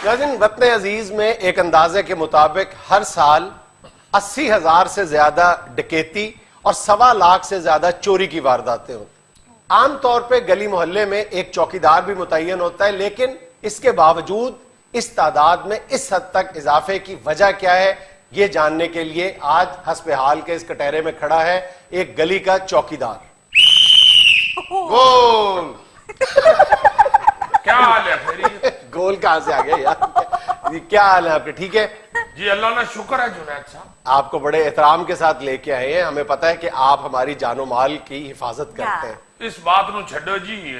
ناظرین، وطن عزیز میں ایک اندازے کے مطابق ہر سال 80,000 سے زیادہ ڈکیتی اور 1.25 لاکھ سے زیادہ چوری کی وارداتیں ہوتی ہیں۔ عام طور پہ گلی محلے میں ایک چوکیدار بھی متعین ہوتا ہے، لیکن اس کے باوجود اس تعداد میں اس حد تک اضافے کی وجہ کیا ہے، یہ جاننے کے لیے آج حسب حال کے اس کٹہرے میں کھڑا ہے ایک گلی کا چوکیدار۔ گول کیا حال ہے؟ خیریت؟ گول کہاں سے آ گیا یار؟ کیا حال ہے آپ کے؟ ٹھیک ہے جی اللہ کا شکر ہے جنید صاحب، آپ کو بڑے احترام کے ساتھ لے کے آئے ہیں، ہمیں پتہ ہے کہ آپ ہماری جان و مال کی حفاظت کرتے ہیں۔ اس بات نو چھڈو جی،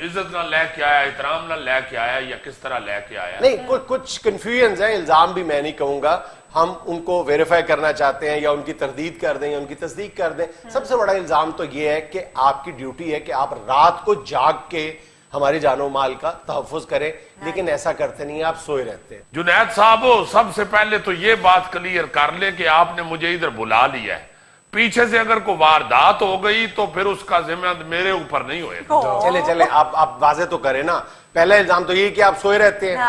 عزت نہ لے کے آیا، احترام نہ لے کے آیا، یا کس طرح لے کے آیا؟ نہیں، کچھ کنفیوژنز ہیں، الزام بھی میں نہیں کہوں گا، ہم ان کو ویریفائی کرنا چاہتے ہیں یا ان کی تردید کر دیں یا ان کی تصدیق کر دیں۔ سب سے بڑا الزام تو یہ ہے کہ آپ کی ڈیوٹی ہے کہ آپ رات کو جاگ کے ہماری جان و مال کا تحفظ کریں، لیکن ایسا کرتے نہیں، آپ سوئے رہتے ہیں۔ جنید صاحب سب سے پہلے تو یہ بات کلیئر کر لیں کہ آپ نے مجھے ادھر بلا لیا ہے، پیچھے سے اگر کوئی واردات ہو گئی تو پھر اس کا ذمہ میرے اوپر نہیں ہوئے گا۔ چلے آپ واضح تو کریں نا، پہلا الزام تو یہ کہ آپ سوئے رہتے ہیں۔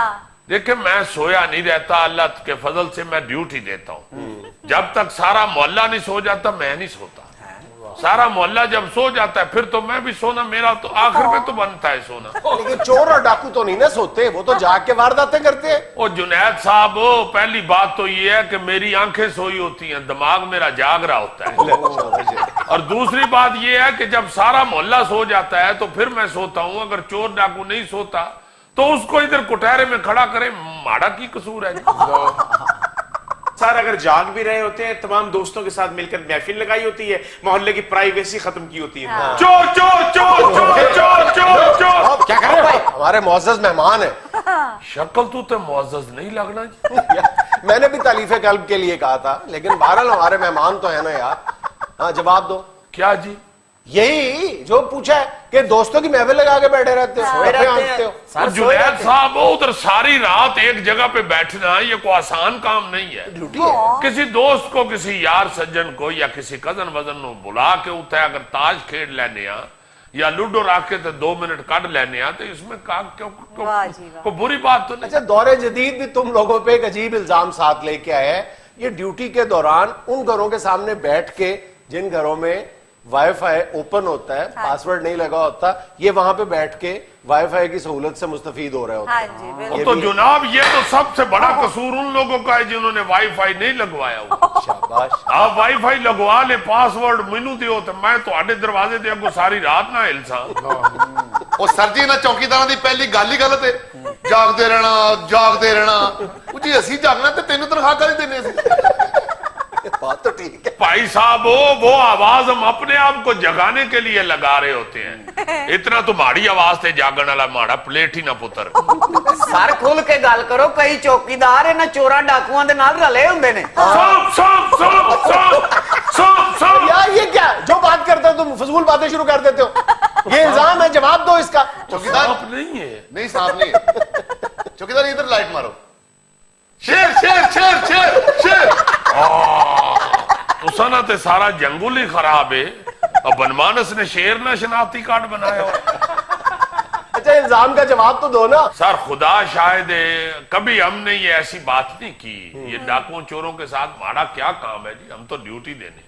دیکھیں میں سویا نہیں رہتا، اللہ کے فضل سے میں ڈیوٹی دیتا ہوں، جب تک سارا محلہ نہیں سو جاتا میں نہیں سوتا، سارا محلہ جب سو جاتا ہے پھر تو میں بھی سونا، میرا تو آخر میں تو بنتا ہے سونا۔ لیکن چور اور ڈاکو تو نہیں نہ سوتے، وہ تو جاگ کے وارداتیں کرتے ہیں۔ او جنید صاحب پہلی بات تو یہ ہے کہ میری آنکھیں سوئی ہوتی ہیں، دماغ میرا جاگ رہا ہوتا ہے، اور دوسری بات یہ ہے کہ جب سارا محلہ سو جاتا ہے تو پھر میں سوتا ہوں، اگر چور ڈاکو نہیں سوتا تو اس کو ادھر کٹہرے میں کھڑا کرے، ماڑا کی قصور ہے؟ سر اگر جاگ بھی رہے ہوتے ہیں، تمام دوستوں کے ساتھ مل کر محفل لگائی ہوتی ہے، محلے کی پرائیویسی ختم کی ہوتی ہے۔ چور چور چور چور چور چور چور کیا کر رہے ہیں؟ ہمارے معزز مہمان ہیں۔ شکل تو معزز نہیں لگنا۔ میں نے بھی تالیف قلب کے لیے کہا تھا، لیکن بہرحال ہمارے مہمان تو ہے نا یار۔ ہاں جواب دو۔ کیا جی؟ یہی جو پوچھا ہے کہ دوستوں کی محفل لگا کے بیٹھے رہتے ہو، سوئے رہتے ہو۔ جنید صاحب ادھر ساری رات ایک جگہ پہ بیٹھنا یہ کوئی آسان کام نہیں ہے۔ ڈیوٹی ہے۔ کسی دوست کو، کسی یار سجن کو یا کسی کزن وزن نو بلا کے اتھے اگر تاج کھیڑ لینے ہاں یا لوڈو رکھ کے 2 منٹ کٹ لینے ہاں تو اس میں کوئی بری بات تو نہیں۔ اچھا، دور جدید بھی تم لوگوں پہ ایک عجیب الزام ساتھ لے کے آیا ہے، یہ ڈیوٹی کے دوران ان گھروں کے سامنے بیٹھ کے جن گھروں میں وائی فائی اوپن ہوتا ہے، پاسورڈ نہیں لگا ہوتا، یہ وہاں پہ بیٹھ کے وائی فائی کی سہولت سے مستفید ہو رہے ہوتے ہیں۔ تو جناب یہ تو سب سے بڑا قصور ان لوگوں کا ہے جنہوں نے وائی فائی نہیں لگوایا ہوا۔ شاباش۔ آپ وائی فائی لگوا لے، پاسورڈ مینو دیو تو میں تو آڈے دروازے دے کو ساری رات نہ ہلساں۔ وہ سر جی نہ چوکیدار دی پہلی گل ہی غلط ہے، جاگتے رہنا۔ جی اسی جاگنا تے تینوں تنخواہ کر ہی دینے سے۔ بات تو ٹھیک ہے بھائی صاحب وہ آواز ہم اپنے آپ کو جگانے کے لیے لگا رہے ہوتے ہیں، اتنا تو ماڑی آواز تے جاگن والا ماڑا پلیٹ ہی نہ پتر۔ سر کھل کے گل کرو، کئی چوکیدار انہاں چوراں ڈاکواں دے نال رلے ہوندے نے۔ یار یہ کیا جو بات کرتے ہو تم فضول باتیں شروع کر دیتے ہو، یہ الزام ہے، جواب دو اس کا۔ چوکیدار آپ نہیں ہے، نہیں، صاحب نہیں ہے۔ چوکیدار ادھر لائٹ مارو۔ شیر شیر شیر شیر شیر۔ تو سنا تے سارا جنگل ہی خراب ہے، اور بنمانس نے شیر نہ شناختی کارڈ بنایا ہوا۔ اچھا الزام کا جواب تو دو نا۔ سر خدا شاہد ہے کبھی ہم نے یہ ایسی بات نہیں کی، یہ ڈاکوں چوروں کے ساتھ ہمارا کیا کام ہے جی، ہم تو ڈیوٹی دینے۔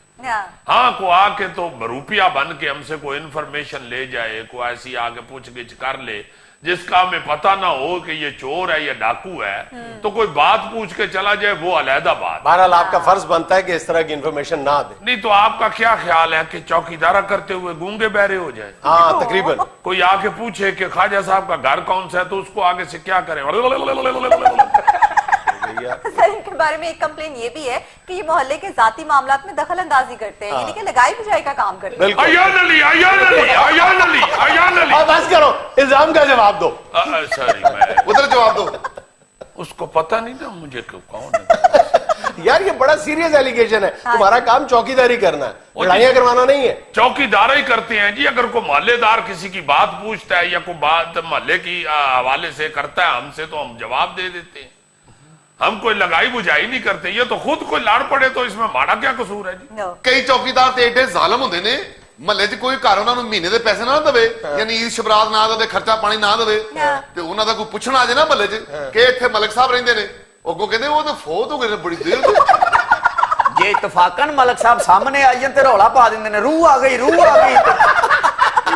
ہاں کو آ کے تو روپیہ بن کے ہم سے کوئی انفارمیشن لے جائے، کوئی ایسی آ کے پوچھ گچھ کر لے جس کا ہمیں پتہ نہ ہو کہ یہ چور ہے یا ڈاکو ہے، تو کوئی بات پوچھ کے چلا جائے وہ علیحدہ بات۔ بہرحال آپ کا فرض بنتا ہے کہ اس طرح کی انفارمیشن نہ دیں۔ نہیں تو آپ کا کیا خیال ہے کہ چوکیدارہ کرتے ہوئے گونگے بہرے ہو جائیں؟ ہاں تقریباً۔ کوئی آ کے پوچھے کہ خواجہ صاحب کا گھر کون سا ہے تو اس کو آگے سے کیا کریں؟ سر ان کے بارے میں ایک کمپلین یہ بھی ہے کہ یہ محلے کے ذاتی معاملات میں دخل اندازی کرتے ہیں، یعنی کہ لگائی بجائی کا کام کرتے ہیں۔ ایان علی بس کرو، الزام کا جواب دو۔ سوری میں ادھر جواب دو۔ اس کو پتہ نہیں نا مجھے کون ہے۔ یار یہ بڑا سیریس ایلیگیشن ہے، تمہارا کام چوکیداری کرنا ہے، لڑائیاں کروانا نہیں ہے۔ چوکیدار ہی کرتے ہیں جی، اگر کوئی محلے دار کسی کی بات پوچھتا ہے یا کوئی بات محلے کی حوالے سے کرتا ہے ہم سے تو ہم جواب دے دیتے ہیں، ہم کوئی لگائی بجائی نہیں کرتے۔ یہ تو خود کوئی لڑ پڑے تو اس میں ہمارا کیا قصور ہے جی؟ کئی چوکیدار تے ایڈے ظالم ہوندے نے ਮਹੱਲੇ 'ਚ ਕੋਈ ਘਰ ਉਹਨਾਂ ਨੂੰ ਮਹੀਨੇ ਦੇ ਪੈਸੇ ਨਾ ਦੇਵੇ, ਯਾਨੀ ਈਦ ਸ਼ਬਰਾਤ ਨਾ ਦੇਵੇ, ਖਰਚਾ ਪਾਣੀ ਨਾ ਦੇਵੇ, ਤੇ ਉਹਨਾਂ ਦਾ ਕੋਈ ਪੁੱਛਣ ਆ ਜੇ ਨਾ ਮਹੱਲੇ 'ਚ ਕਿ ਇੱਥੇ ਮਲਕ ਸਾਹਿਬ ਰਹਿੰਦੇ ਨੇ, ਉਹ ਅੱਗੋਂ ਕਹਿੰਦੇ ਉਹ ਤਾਂ ਫੌਤ ਹੋ ਗਏ ਨੇ ਬੜੀ ਦੇਰ ਤੋਂ। ਜੇ ਇਤਫਾਕਨ ਮਲਕ ਸਾਹਿਬ ਸਾਹਮਣੇ ਆ ਜਾਣ ਤੇ ਰੌਲਾ ਪਾ ਦਿੰਦੇ ਨੇ, ਰੂਹ ਆ ਗਈ, ਰੂਹ ਆ ਗਈ।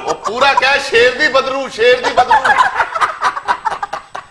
ਉਹ ਪੂਰਾ ਕਹਿ ਸ਼ੇਰ ਦੀ ਬਦਰੂ, ਸ਼ੇਰ ਦੀ ਬਦਰੂ।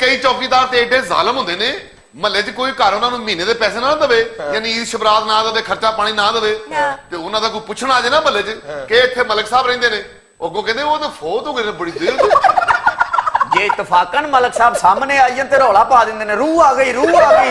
ਕਈ ਚੌਕੀਦਾਰ ਤੇ ਏਡੇ ਜ਼ਾਲਮ ਹੁੰਦੇ ਨੇ, ਮਹੱਲੇ 'ਚ ਕੋਈ ਘਰ ਉਹਨਾਂ ਨੂੰ ਮਹੀਨੇ ਦੇ ਪੈਸੇ ਨਾ ਦੇਵੇ, ਯਾਨੀ ਈਦ ਸ਼ਬਰਾਤ ਨਾ ਦੇਵੇ, ਖਰਚਾ ਪਾਣੀ ਨਾ ਦੇਵੇ, ਤੇ ਉਹਨਾਂ ਦਾ ਕੋਈ ਪੁੱਛਣ ਆ ਜੇ ਨਾ ਮਹੱਲੇ 'ਚ ਕਿ ਇੱਥੇ ਮਲਕ ਸਾਹਿਬ ਰਹਿੰਦੇ ਨੇ, ਉਹ ਅੱਗੋਂ ਕਹਿੰਦੇ ਉਹ ਤਾਂ ਫੌਤ ਹੋ ਗਏ ਨੇ ਬੜੀ ਦੇਰ ਤੋਂ। ਜੇ ਇਤਫਾਕਨ ਮਲਕ ਸਾਹਿਬ ਸਾਹਮਣੇ ਆ ਜਾਣ ਤੇ ਰੌਲਾ ਪਾ ਦਿੰਦੇ ਨੇ, ਰੂਹ ਆ ਗਈ, ਰੂਹ ਆ ਗਈ।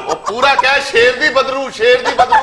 ਉਹ ਪੂਰਾ ਕਹਿ ਸ਼ੇਰ ਦੀ ਬਦਰੂ, ਸ਼ੇਰ ਦੀ ਬਦਰੂ।